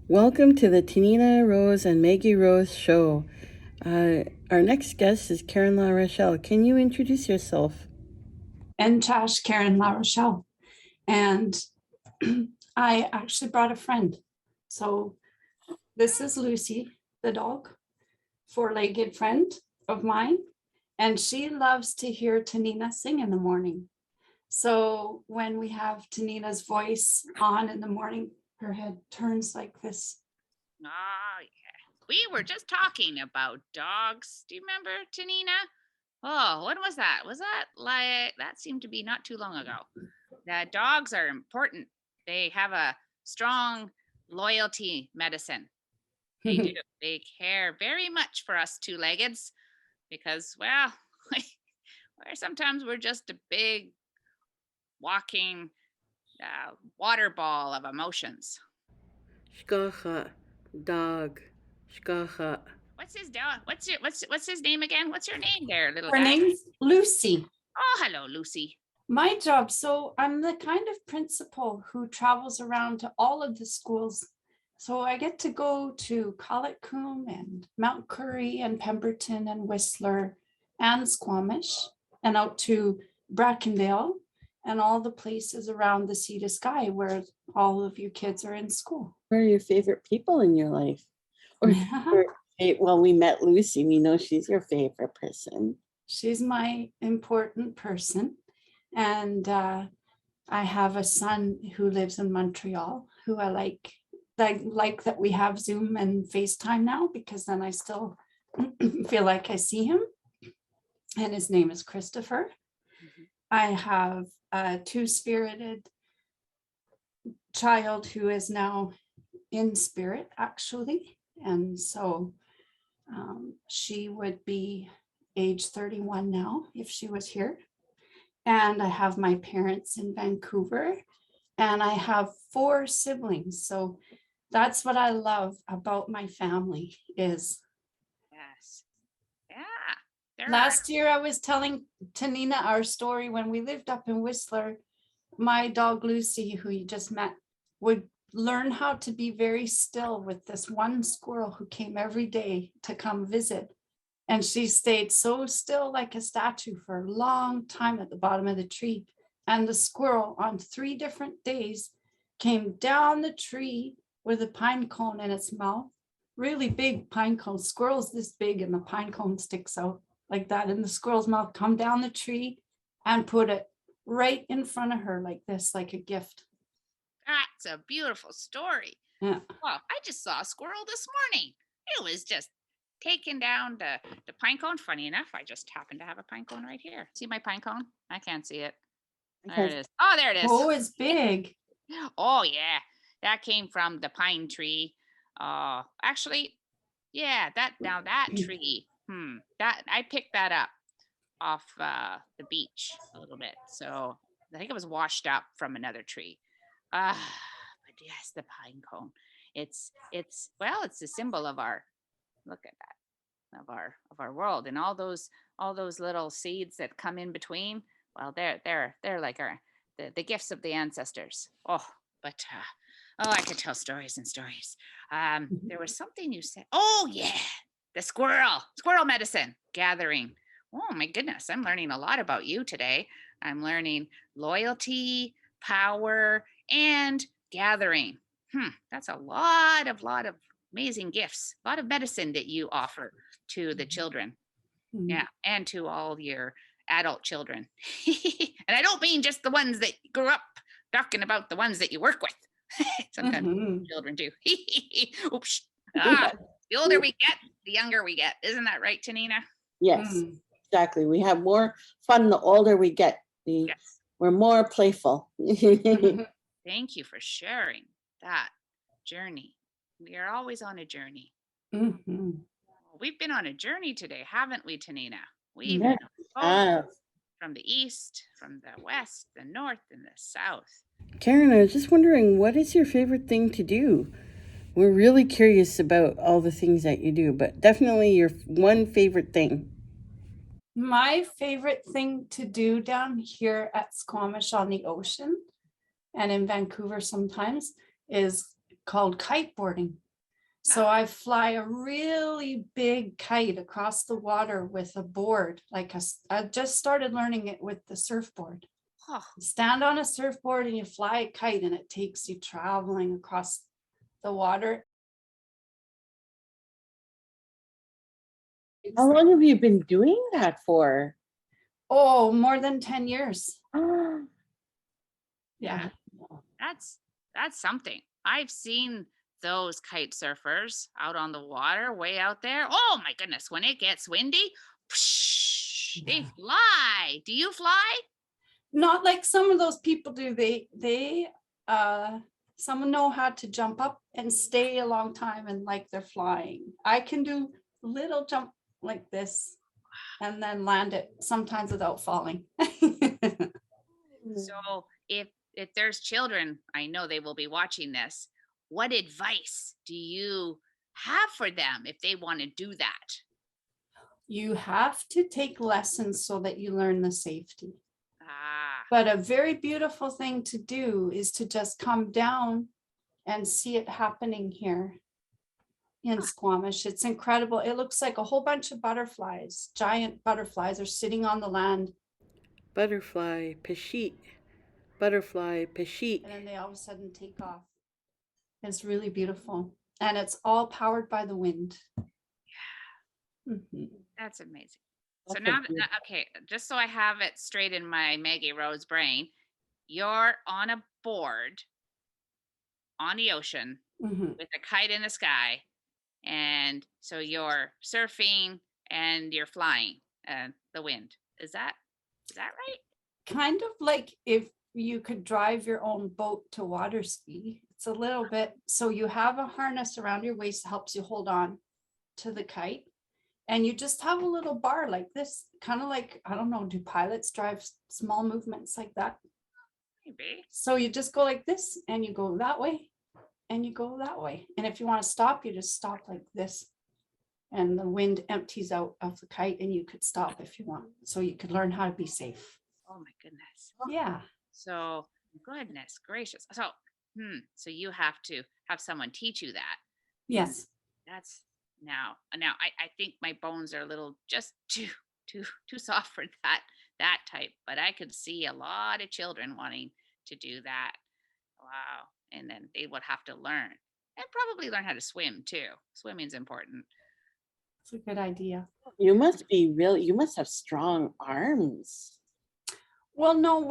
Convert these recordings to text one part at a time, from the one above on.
Welcome to the Tanina Rose and Maggie Rose show. Our next guest is Karen Larochell. Can you introduce yourself? And Josh, Karen Larochell. And I actually brought a friend. So this is Lucy, the dog, four-legged friend of mine. And she loves to hear Tanina sing in the morning. So when we have Tanina's voice on in the morning, her head turns like this. Oh, yeah. We were just talking about dogs. Do you remember, Tanina? Oh, when was that? Was that that seemed to be not too long ago? The dogs are important. They have a strong loyalty medicine. They do. They care very much for us two-leggeds because, well, we're just a big walking water ball of emotions. Shkacha, dog, shkacha. What's his dog? What's his name again? What's your name there, little Her guy? name's Lucy. Oh, hello, Lucy. My job. So I'm the kind of principal who travels around to all of the schools. So I get to go to Colletcombe and Mount Currie and Pemberton and Whistler and Squamish and out to Brackendale and all the places around the Sea to Sky where all of you kids are in school. Who are your favorite people in your life? Well, we met Lucy. We know she's your favorite person. She's my important person. And I have a son who lives in Montreal who I like that we have Zoom and FaceTime now, because then I still feel like I see him. And his name is Christopher. Mm-hmm. I have a two-spirited child who is now in spirit, actually. And so she would be age 31 now if she was here. And I have my parents in Vancouver, and I have 4 siblings. So that's what I love about my family is. Yes. Yeah. Last year I was telling Tanina our story when we lived up in Whistler. My dog Lucy, who you just met, would learn how to be very still with this one squirrel who came every day to come visit. And she stayed so still like a statue for a long time at the bottom of the tree. And the squirrel on 3 different days came down the tree with a pine cone in its mouth, really big pine cone. Squirrel's this big and the pine cone sticks out like that in the squirrel's mouth, come down the tree and put it right in front of her like this, like a gift. That's a beautiful story. Yeah. Well, I just saw a squirrel this morning. It was just taking down the pine cone. Funny enough, I just happen to have a pine cone right here. See my pine cone? I can't see it. There it is. Oh, there it is. Oh, it's big. Oh, yeah. That came from the pine tree. Actually, yeah, that tree. That I picked that up off the beach a little bit. So I think it was washed up from another tree. But yes, the pine cone. It's a symbol of our, look at that, of our world, and all those little seeds that come in between. Well, they're like the gifts of the ancestors. But I could tell stories and stories. There was something you said. Oh yeah, the squirrel medicine gathering. Oh my goodness, I'm learning a lot about you today. I'm learning loyalty, power, and gathering. That's a lot of amazing gifts, a lot of medicine that you offer to the children. Mm-hmm. Yeah, and to all your adult children. And I don't mean just the ones that grew up, talking about the ones that you work with. Sometimes children do. Oops. The older we get, the younger we get. Isn't that right, Tanina? Yes, exactly. We have more fun the older we get. Yes. We're more playful. Thank you for sharing that journey. We are always on a journey. Mm-hmm. We've been on a journey today, haven't we, Tanina? We've been from the east, from the west, the north, and the south. Karen, I was just wondering, what is your favorite thing to do? We're really curious about all the things that you do, but definitely your one favorite thing. My favorite thing to do down here at Squamish on the ocean and in Vancouver sometimes is called kiteboarding. So I fly a really big kite across the water with a board. I just started learning it with the surfboard. Oh, You stand on a surfboard and you fly a kite, and it takes you traveling across the water. How long have you been doing that for? Oh, more than 10 years. yeah. That's something. I've seen those kite surfers out on the water, way out there. Oh my goodness, when it gets windy, they fly. Do you fly? Not like some of those people do. Some know how to jump up and stay a long time and like they're flying. I can do a little jump like this and then land it sometimes without falling. So if there's children, I know they will be watching this. What advice do you have for them if they want to do that? You have to take lessons so that you learn the safety. Ah, But a very beautiful thing to do is to just come down and see it happening here in Squamish. It's incredible. It looks like a whole bunch of butterflies, giant butterflies are sitting on the land. Butterfly, Pesheet. Butterfly, Pesheet. And then they all of a sudden take off. It's really beautiful. And it's all powered by the wind. Mhm. that's amazing. So That's now, a beautiful- okay, just so I have it straight in my Maggie Rose brain, you're on a board on the ocean Mhm. with a kite in the sky, and so you're surfing and you're flying the wind. Is that right? Kind of like if you could drive your own boat to water ski. It's a little bit, so you have a harness around your waist that helps you hold on to the kite. And you just have a little bar like this, kind of like, I don't know, do pilots drive small movements like that? Maybe. So you just go like this and you go that way and you go that way. And if you want to stop, you just stop like this. And the wind empties out of the kite and you could stop if you want. So you could learn how to be safe. Oh my goodness. Yeah. So goodness gracious. So you have to have someone teach you that. Yes. That's now I think my bones are a little just too soft for that type, but I could see a lot of children wanting to do that. Wow. And then they would have to learn and probably learn how to swim too. Swimming's important. It's a good idea. You must have strong arms. Well, no,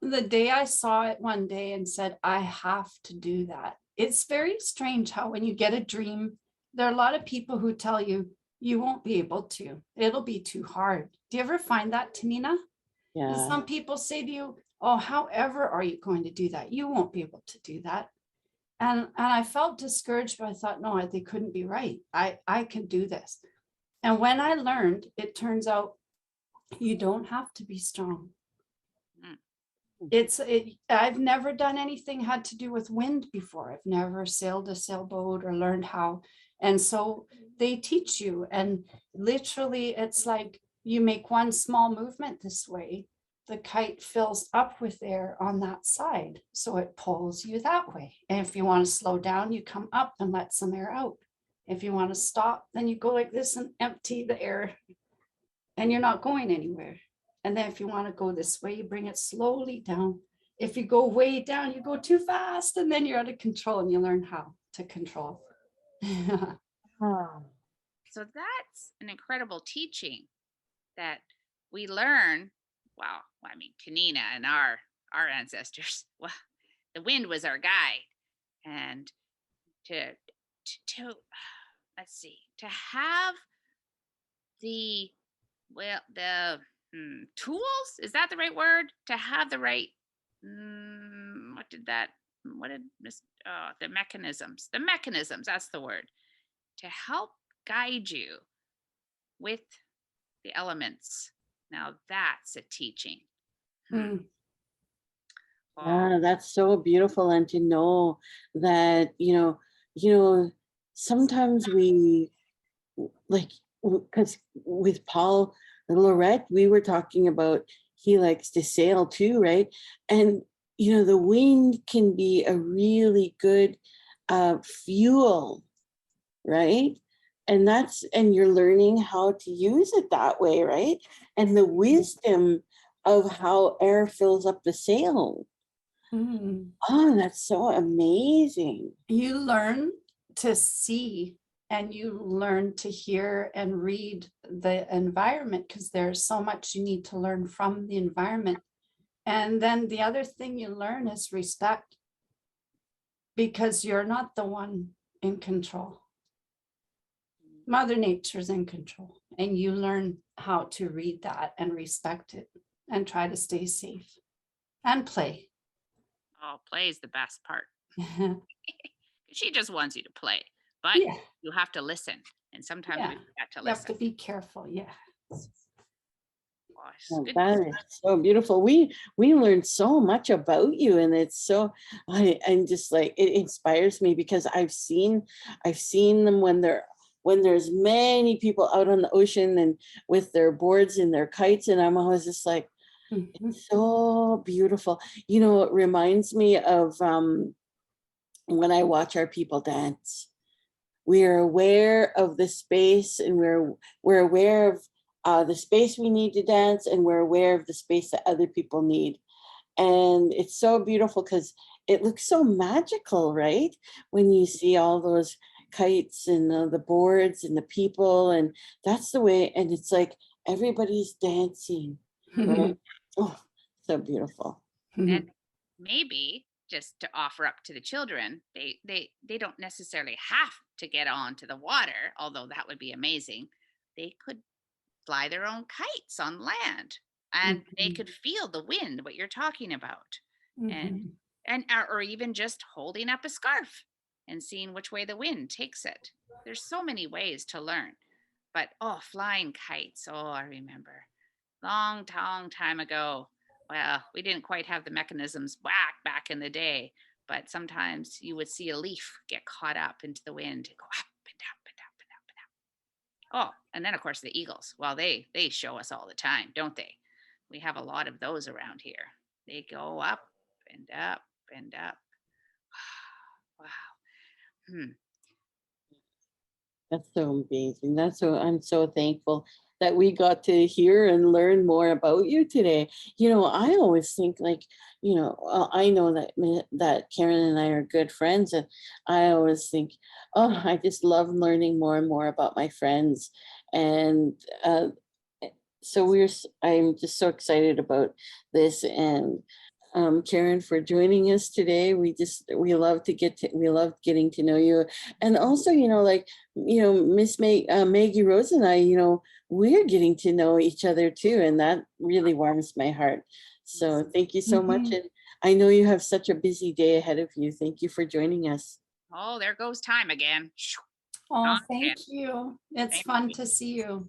the day I saw it one day and said, I have to do that. It's very strange how when you get a dream, there are a lot of people who tell you, you won't be able to. It'll be too hard. Do you ever find that, Tanina? And Yeah. some people say to you, oh, however are you going to do that? You won't be able to do that. And I felt discouraged, but I thought, no, they couldn't be right. I can do this. And when I learned, it turns out you don't have to be strong. I've never done anything had to do with wind before. I've never sailed a sailboat or learned how. And so they teach you, and literally it's like you make one small movement this way, the kite fills up with air on that side. So it pulls you that way. And if you want to slow down, you come up and let some air out. If you want to stop, then you go like this and empty the air and you're not going anywhere. And then if you want to go this way, you bring it slowly down. If you go way down, you go too fast and then you're out of control, and you learn how to control. Oh. So that's an incredible teaching that we learn. Well, I mean, Tanina and our ancestors, well, the wind was our guide. And to let's see, to have the tools, is that the right word? To have the right, the mechanisms, that's the word, to help guide you with the elements. Now that's a teaching. Mm. Wow. Yeah, that's so beautiful. And to know that, sometimes we like, because with Paul and Lorette, we were talking about he likes to sail too, right? And the wind can be a really good fuel, right? And you're learning how to use it that way, right? And the wisdom of how air fills up the sail. Mm. Oh, that's so amazing. You learn to see and you learn to hear and read the environment because there's so much you need to learn from the environment. And then the other thing you learn is respect because you're not the one in control. Mother Nature's in control, and you learn how to read that and respect it and try to stay safe and play. Oh, play is the best part. She just wants you to play, but Yeah. you have to listen. And sometimes we Yeah. forget to You have to listen. be careful. Yeah. Gosh, Oh, good. that is so beautiful. We learned so much about you, and it's so I'm just like, it inspires me because I've seen them when there's many people out on the ocean and with their boards and their kites, and I'm always just like, Mhm. so beautiful. It reminds me of when I watch our people dance. We are aware of the space, and we're aware of the space we need to dance, and we're aware of the space that other people need. And it's so beautiful because it looks so magical, right? When you see all those kites and the boards and the people, and that's the way. And it's like everybody's dancing, right? Oh, so beautiful. And maybe just to offer up to the children, they don't necessarily have to get onto the water, although that would be amazing. They could fly their own kites on land, and they could feel the wind, what you're talking about. and Mhm. or even just holding up a scarf and seeing which way the wind takes it. There's so many ways to learn. But oh, flying kites, oh, I remember long time ago. Well, we didn't quite have the mechanisms back in the day, but sometimes you would see a leaf get caught up into the wind and go up and up and up and up and up. Oh, and then of course the eagles. Well, they show us all the time, don't they? We have a lot of those around here. They go up and up and up. Wow. Hmm. That's so amazing. I'm so thankful that we got to hear and learn more about you today. I always think like, I know that Karen and I are good friends, and I always think, oh, I just love learning more and more about my friends. And so I'm just so excited about this, and Karen, for joining us today. We love getting to know you. And also, Maggie Rose and I, we're getting to know each other too, and that really warms my heart. So thank you so much. Mhm. And I know you have such a busy day ahead of you. Thank you for joining us. Oh, there goes time again. Oh, Gone again. thank you. It's Thank fun you. to see you.